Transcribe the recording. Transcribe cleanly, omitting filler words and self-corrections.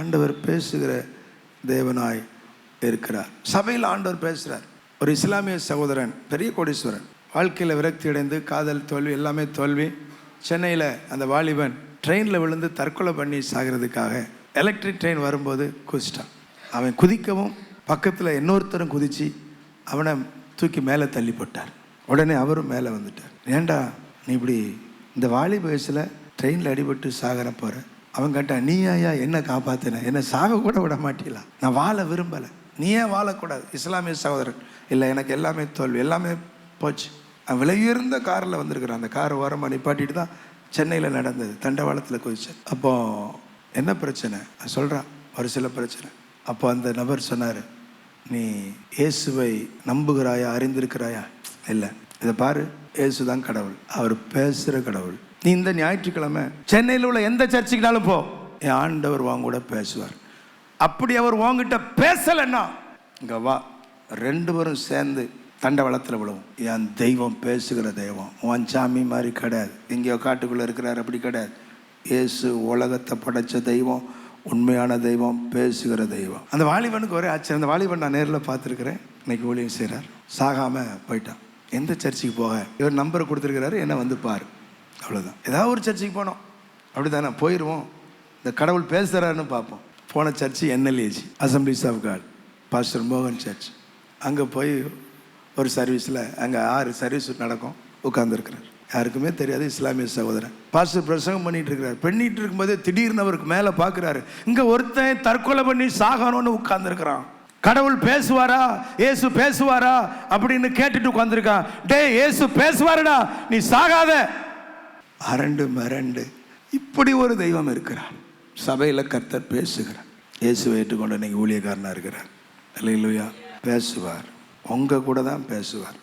ஆண்டவர் பேசுகிற தேவனாய் இருக்கிறார். சபையில் ஆண்டவர் பேசுகிறார். ஒரு இஸ்லாமிய சகோதரன், பெரிய கோடீஸ்வரன், வாழ்க்கையில் விரக்தி அடைந்து காதல் தோல்வி எல்லாமே தோல்வி. சென்னையில் அந்த வாலிபன் ட்ரெயினில் விழுந்து தற்கொலை பண்ணி சாகிறதுக்காக எலக்ட்ரிக் ட்ரெயின் வரும்போது குதிச்சிட்டான். அவன் குதிக்கவும் பக்கத்தில் இன்னொருத்தரும் குதித்து அவனை தூக்கி மேலே தள்ளி போட்டார். உடனே அவரும் மேலே வந்துட்டார். ஏண்டா நீ இப்படி இந்த வாலிப வயசில் ட்ரெயினில் அடிபட்டு சாகிற போகிற? அவன் கேட்டான், நீ ஐயா என்ன காப்பாற்றின? என்னை சாக கூட விட மாட்டீங்களா? நான் வாழ விரும்பலை, நீ ஏன் வாழக்கூடாது? இஸ்லாமிய சகோதரன், இல்லை எனக்கு எல்லாமே தோல்வி, எல்லாமே போச்சு. அவன் விலையுயர்ந்த காரில் வந்திருக்கிறான். அந்த காரை ஓரமாக நிப்பாட்டிட்டு தான் சென்னையில் நடந்தது, தண்டவாளத்தில் குதிச்சேன். அப்போது என்ன பிரச்சனை சொல்கிறான், ஒரு சில பிரச்சனை. அப்போ அந்த நபர் சொன்னார், நீ இயேசுவை நம்புகிறாயா, அறிந்திருக்கிறாயா? இல்லை, இதை பாரு, இயேசு தான் கடவுள், அவர் பேசுகிற கடவுள். நீ இந்த ஞாயிற்றுக்கிழமை சென்னையில் உள்ள எந்த சர்ச்சுக்குனாலும் போ, என் ஆண்டவர் வாங்க கூட பேசுவார். அப்படி அவர் வாங்கிட்ட பேசலைன்னா இங்கே வா, ரெண்டு பேரும் சேர்ந்து தண்டவாளத்தில் விழுவோம். என் தெய்வம் பேசுகிற தெய்வம், உன் சாமி மாதிரி கிடையாது, எங்கேயோ காட்டுக்குள்ளே இருக்கிறார், அப்படி கிடையாது. இயேசு உலகத்தை படைத்த தெய்வம், உண்மையான தெய்வம், பேசுகிற தெய்வம். அந்த வாலிபனுக்கு ஒரே ஆச்சரியம். அந்த வாலிபன் நான் நேரில் பார்த்துருக்கிறேன், இன்னைக்கு ஊழியம் செய்கிறார், சாகாமல் போயிட்டான். எந்த சர்ச்சுக்கு போக? இவர் நம்பரை கொடுத்துருக்கிறாரு, என்ன வந்து பாரு, அவ்வளோதான். ஏதாவது ஒரு சர்ச்சுக்கு போனோம், அப்படி தானே போயிடுவோம், இந்த கடவுள் பேசுகிறாருன்னு பார்ப்போம். போன church NLAG, assemblies of God, pastor மோகன் சர்ச். அங்கே போய் ஒரு சர்வீஸில் அங்கே 6 சர்வீஸ் நடக்கும், உட்காந்துருக்கிறார். யாருக்குமே தெரியாது, இஸ்லாமிய சகோதரன். பாஸ்டர் பிரசங்கம் பண்ணிட்டு இருக்கிறார். பண்ணிட்டு இருக்கும்போதே திடீர்னு அவருக்கு மேலே பார்க்குறாரு, இங்கே ஒருத்தன் தற்கொலை பண்ணி சாகணும்னு உட்கார்ந்துருக்கிறான். கடவுள் பேசுவாரா, இயேசு பேசுவாரா அப்படின்னு கேட்டுட்டு உட்காந்துருக்கான். டே, இயேசு பேசுவாருடா, நீ சாகாத. அரண்டு மரண்டு இப்படி ஒரு தெய்வம் இருக்கிறார். சபையில் கர்த்தர் பேசுகிறார். இயேசுவை ஏற்றுக்கொண்டு இன்னைக்கு ஊழியக்காரனாக இருக்கிறார். அல்லேலூயா. பேசுவார், உங்க கூட தான் பேசுவார்.